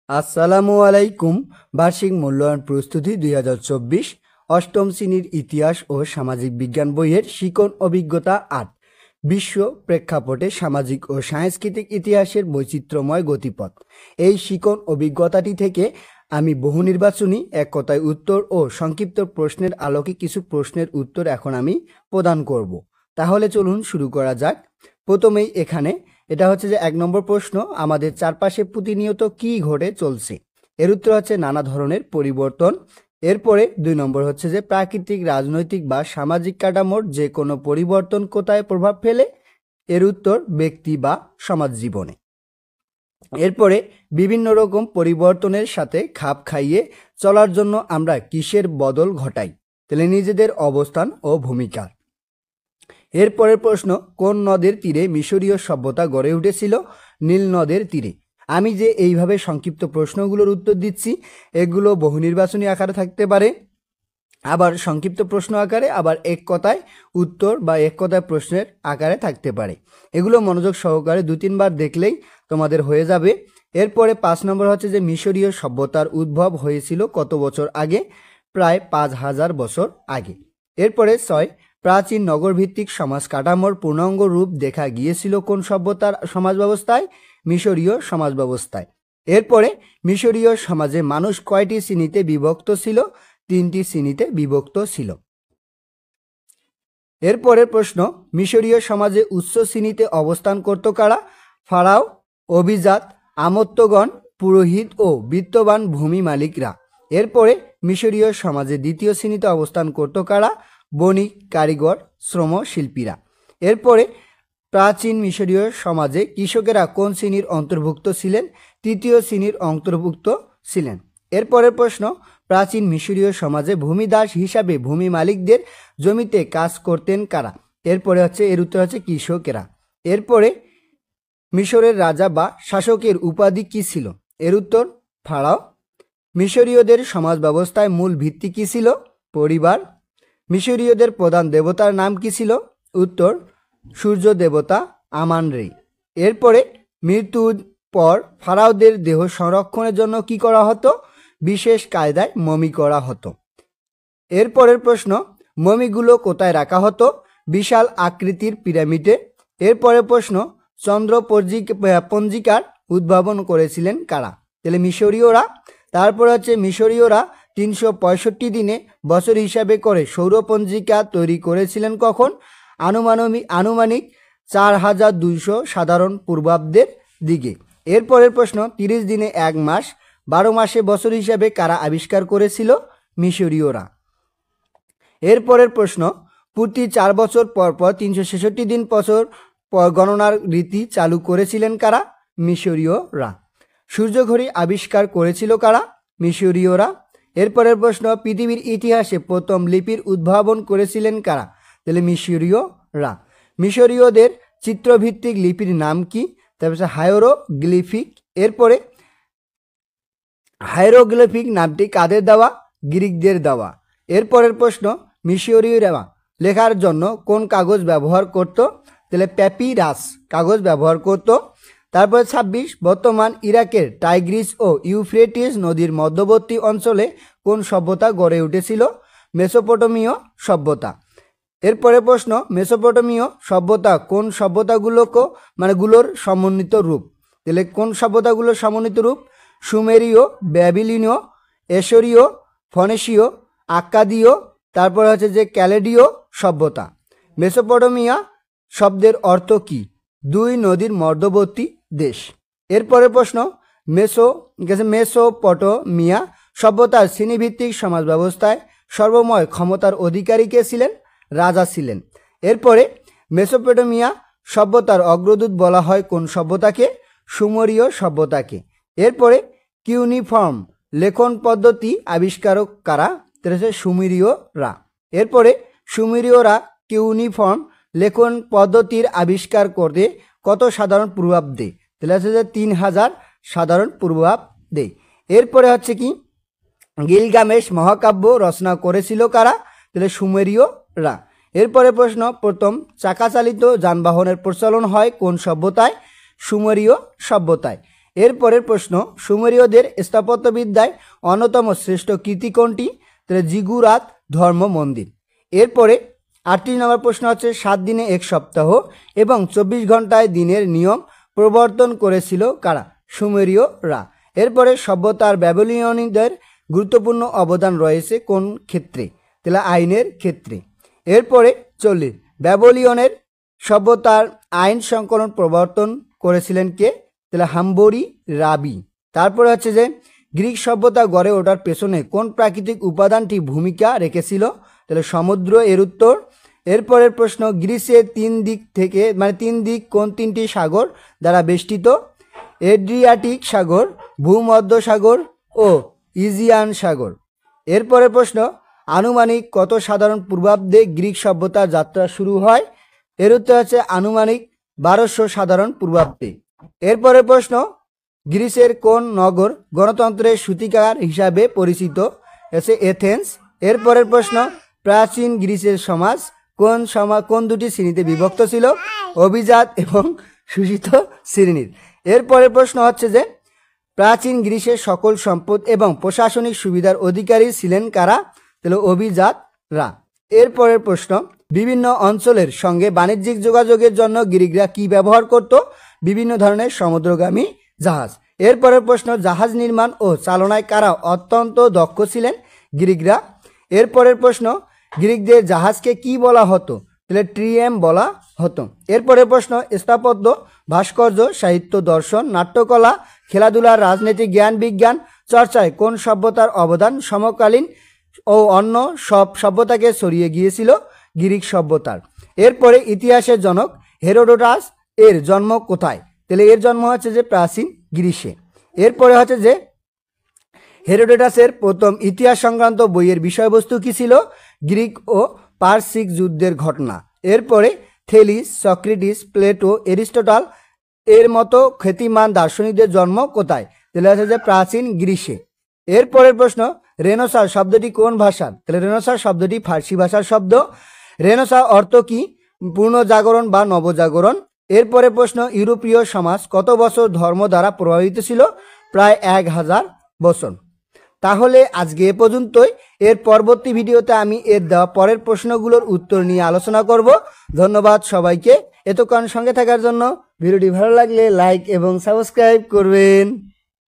আসসালামু আলাইকুম। বার্ষিক মূল্যায়ন প্রস্তুতি 2024 অষ্টম শ্রেণীর ইতিহাস ও সামাজিক বিজ্ঞান বইয়ের শিকন অভিজ্ঞতা 8 বিশ্ব প্রেক্ষাপটে সামাজিক ও সাংস্কৃতিক ইতিহাসের বৈচিত্র্যময় গতিপথ। এই শিকন অভিজ্ঞতাটি থেকে আমি বহু নির্বাচনী এক কথায় উত্তর ও সংক্ষিপ্ত প্রশ্নের আলোকে কিছু প্রশ্নের উত্তর এখন আমি প্রদান করব। তাহলে চলুন শুরু করা যাক। প্রথমেই এখানে এটা হচ্ছে যে 1 নম্বর প্রশ্ন, আমাদের চারপাশে প্রতিনিয়ত কি ঘটে চলছে? এর উত্তর হচ্ছে নানা ধরনের পরিবর্তন। এরপরে 2 নম্বর হচ্ছে যে প্রাকৃতিক, রাজনৈতিক বা সামাজিক কাঠামোর যে কোনো পরিবর্তন কোথায় প্রভাব ফেলে? এর উত্তর ব্যক্তি বা সমাজ জীবনে। এরপরে বিভিন্ন রকম পরিবর্তনের সাথে খাপ খাইয়ে চলার জন্য আমরা কিসের বদল ঘটাই? তাহলে নিজেদের অবস্থান ও ভূমিকা। এরপরের প্রশ্ন, কোন নদের তীরে মিশরীয় সভ্যতা গড়ে উঠেছিল? নীল নদের তীরে। আমি যে এইভাবে সংক্ষিপ্ত প্রশ্নগুলোর উত্তর দিচ্ছি, এগুলো বহু নির্বাচনী আকারে থাকতে পারে, আবার সংক্ষিপ্ত প্রশ্ন আকারে, আবার এক কথায় উত্তর বা এক কথায় প্রশ্নের আকারে থাকতে পারে। এগুলো মনোযোগ সহকারে 2-3 বার দেখলেই তোমাদের হয়ে যাবে। এরপরে 5 নম্বর হচ্ছে যে মিশরীয় সভ্যতার উদ্ভব হয়েছিল কত বছর আগে? প্রায় 5000 বছর আগে। এরপরে 6, প্রাচীন নগরভিত্তিক সমাজ কাঠামোর পূর্ণাঙ্গ রূপ দেখা গিয়েছিল কোন সভ্যতার সমাজ ব্যবস্থায়? মিশরীয় সমাজ ব্যবস্থায়। এরপরে মিশরীয় সমাজে মানুষ কয়টি শ্রেণীতে বিভক্ত ছিল? 3টি শ্রেণীতে বিভক্ত ছিল। এরপরের প্রশ্ন, মিশরীয় সমাজে উচ্চ শ্রেণীতে অবস্থান করত কারা? ফারাও, অভিজাত, আমত্তগণ, পুরোহিত ও বিত্তবান ভূমি মালিকরা। এরপরে মিশরীয় সমাজে দ্বিতীয় শ্রেণীতে অবস্থান করত কারা? বণিক, কারিগর, শ্রম শিল্পীরা। এরপরে প্রাচীন মিশরীয় সমাজে কৃষকেরা কোন শ্রেণীর অন্তর্ভুক্ত ছিলেন? তৃতীয় শ্রেণীর অন্তর্ভুক্ত ছিলেন। এরপরের প্রশ্ন, প্রাচীন মিশরীয় সমাজে ভূমিদাস হিসাবে ভূমি মালিকদের জমিতে কাজ করতেন কারা? এরপরে হচ্ছে এর উত্তর হচ্ছে কৃষকেরা। এরপরে মিশরের রাজা বা শাসকের উপাধি কি ছিল? এর উত্তর ফারাও। মিশরীয়দের সমাজ ব্যবস্থায় মূল ভিত্তি কি ছিল? পরিবার। মিশরীয়দের প্রধান দেবতার নাম কি ছিল? উত্তর সূর্য দেবতা আমানরে। এরপরে মৃত্যুর পর ফারাওদের দেহ সংরক্ষণের জন্য কি করা হতো? বিশেষ কায়দায় মমি করা হতো। এরপরের প্রশ্ন, মমিগুলো কোথায় রাখা হতো? বিশাল আকৃতির পিরামিডে। এরপরের প্রশ্ন, চন্দ্র পঞ্জিকার উদ্ভাবন করেছিলেন কারা? তাহলে মিশরীয়রা। তারপর হচ্ছে মিশরীয়রা 365 দিনে বছর হিসাবে করে সৌরপঞ্জিকা তৈরি করেছিলেন কখন? আনুমানিক 4200 সাধারণ পূর্বাব্দের দিকে। এরপরের প্রশ্ন, 30 দিনে 1 মাস, 12 মাসে বছর হিসাবে কারা আবিষ্কার করেছিল? মিশরীয়রা। এরপরের প্রশ্ন, প্রতি 4 বছর পর পর 366 দিন বছর পর গণনার রীতি চালু করেছিলেন কারা? মিশরীয়রা। সূর্যঘড়ি আবিষ্কার করেছিল কারা? মিশরীয়রা। এরপরের প্রশ্ন, পৃথিবীর ইতিহাসে প্রথম লিপির উদ্ভাবন করেছিলেন কারা? তাহলে মিশরীয়রা। মিশরীয়দের চিত্রভিত্তিক লিপির নাম কি? তারপর হায়েরোগ্লিফিক। এরপরে হায়েরোগ্লিফিক নামটি কাদের দেওয়া? গ্রিকদের দেওয়া। এরপরের প্রশ্ন, মিশরীয়রা লেখার জন্য কোন কাগজ ব্যবহার করত? তাহলে প্যাপিরাস কাগজ ব্যবহার করত। তারপরে 26, বর্তমান ইরাকের টাইগ্রিস ও ইউফ্রেটিস নদীর মধ্যবর্তী অঞ্চলে কোন সভ্যতা গড়ে উঠেছিল? মেসোপটেমীয় সভ্যতা। এরপরে প্রশ্ন, মেসোপটেমীয় সভ্যতা কোন গুলোর সমন্বিত রূপ? তাহলে কোন সভ্যতাগুলোর সমন্বিত রূপ? সুমেরীয়, ব্যাবিলনীয়, এশরীয়, ফনেশীয়, আক্কাদীয়, তারপর হচ্ছে যে ক্যালেডীয় সভ্যতা। মেসোপটেমিয়া শব্দের অর্থ কি? 2 নদীর মধ্যবর্তী দেশ। এরপরের প্রশ্ন, মেসোপটেমিয়া সভ্যতার শ্রেণীভিত্তিক সমাজ ব্যবস্থায় সর্বময় ক্ষমতার অধিকারী কে ছিলেন? রাজা ছিলেন। এরপরে মেসোপটেমিয়া সভ্যতার অগ্রদূত বলা হয় কোন সভ্যতাকে? সুমেরীয় সভ্যতাকে। এরপরে কিউনিফর্ম লেখন পদ্ধতি আবিষ্কারক কারা? সুমেরীয়রা। এরপরে সুমেরীয়রা কিউনিফর্ম লেখন পদ্ধতির আবিষ্কার করতে কত সাধারণ পূর্বাব্দে? তাহলে হচ্ছে যে 3000 সাধারণ পূর্বাব্দে। এরপরে হচ্ছে কি গিলগামেশ মহাকাব্য রচনা করেছিল কারা? তাহলে সুমেরীয়রা। এরপরে প্রশ্ন, প্রথম চাকাচালিত যানবাহনের প্রচলন হয় কোন সভ্যতায়? সুমেরীয় সভ্যতায়। এরপরের প্রশ্ন, সুমেরীয়দের স্থাপত্যবিদ্যায় অন্যতম শ্রেষ্ঠ কীর্তি কোনটি? তাহলে জিগুরাত ধর্ম মন্দির। এরপরে 38 নম্বর প্রশ্ন হচ্ছে 7 দিনে 1 সপ্তাহ এবং 24 ঘন্টায় দিনের নিয়ম প্রবর্তন করেছিল কারা? সুমেরীয়রা। এরপরে সভ্যতার ব্যাবিলনীয়দের গুরুত্বপূর্ণ অবদান রয়েছে কোন ক্ষেত্রে? তাহলে আইনের ক্ষেত্রে। এরপরে 40 ব্যাবিলনের সভ্যতার আইন সংকলন প্রবর্তন করেছিলেন কে? তাহলে হাম্বরি রাবি। তারপরে হচ্ছে যে গ্রিক সভ্যতা গড়ে ওঠার পেছনে কোন প্রাকৃতিক উপাদানটি ভূমিকা রেখেছিল? তাহলে সমুদ্র এর উত্তর। এরপরের প্রশ্ন, গ্রিসের 3 দিক থেকে মানে 3 দিক কোন 3টি সাগর দ্বারা বেষ্টিত? এড্রিয়াটিক সাগর, ভূমধ্য সাগর ও ইজিয়ান সাগর। এরপরের প্রশ্ন, আনুমানিক কত সাধারণ পূর্বাব্দে গ্রিক সভ্যতার যাত্রা শুরু হয়? এর উত্তর হচ্ছে আনুমানিক 1200 সাধারণ পূর্বাব্দে। এরপরের প্রশ্ন, গ্রিসের কোন নগর গণতন্ত্রের সূতিকাগার হিসাবে পরিচিত? হচ্ছে এথেন্স। এরপরের প্রশ্ন, প্রাচীন গ্রিসের সমাজ কোন দুটি শ্রেণীতে বিভক্ত ছিল? অভিজাত এবং শোষিত শ্রেণীর। এরপরের প্রশ্ন হচ্ছে যে প্রাচীন গ্রিসের সকল সম্পদ এবং প্রশাসনিক সুবিধার অধিকারী ছিলেন কারা? তাহলে অভিজাতরা। এরপরের প্রশ্ন, বিভিন্ন অঞ্চলের সঙ্গে বাণিজ্যিক যোগাযোগের জন্য গ্রিকরা কি ব্যবহার করত? বিভিন্ন ধরনের সমুদ্রগামী জাহাজ। এরপরের প্রশ্ন, জাহাজ নির্মাণ ও চালনায় কারা অত্যন্ত দক্ষ ছিলেন? গ্রিকরা। এরপরের প্রশ্ন, গ্রিকদের জাহাজকে কি বলা হতো? তাহলে ট্রিয়েম বলা হতো। এরপরের প্রশ্ন, স্থাপত্য, ভাস্কর্য, সাহিত্য, দর্শন, নাট্যকলা, খেলাধুলা, রাজনীতি, জ্ঞান বিজ্ঞান চর্চায় কোন সভ্যতার অবদান সমকালীন ও অন্য সব সভ্যতাকে ছড়িয়ে গিয়েছিল? গ্রিক সভ্যতার। এরপরে ইতিহাসের জনক হেরোডোটাস এর জন্ম কোথায়? তাহলে এর জন্ম হচ্ছে যে প্রাচীন গ্রিসে। এরপরে হচ্ছে যে হেরোডোটাসের প্রথম ইতিহাস সংক্রান্ত বইয়ের বিষয়বস্তু কি ছিল? গ্রিক ও পারসিক যুদ্ধের ঘটনা। এরপরে থেলিস, সক্রেটিস, প্লেটো, এরিস্টটল এর মতো খ্যাতিমান দার্শনিকদের জন্ম কোথায়? তাহলে হচ্ছে যে প্রাচীন গ্রিসে। এরপরের প্রশ্ন, রেনেসাঁ শব্দটি কোন ভাষার? তাহলে রেনেসাঁ শব্দটি ফার্সি ভাষার শব্দ। রেনেসাঁ অর্থ কি? পুনর্জাগরণ বা নবজাগরণ। এরপরে প্রশ্ন, ইউরোপীয় সমাজ কত বছর ধর্ম দ্বারা প্রভাবিত ছিল? প্রায় 1000 বছর। তাহলে আজকে এ পর্যন্তই। এর পরবর্তী ভিডিওতে আমি এর দেওয়া পরের প্রশ্নগুলোর উত্তর নিয়ে আলোচনা করব। ধন্যবাদ সবাইকে এতক্ষণ সঙ্গে থাকার জন্য। ভিডিওটি ভালো লাগলে লাইক এবং সাবস্ক্রাইব করবেন।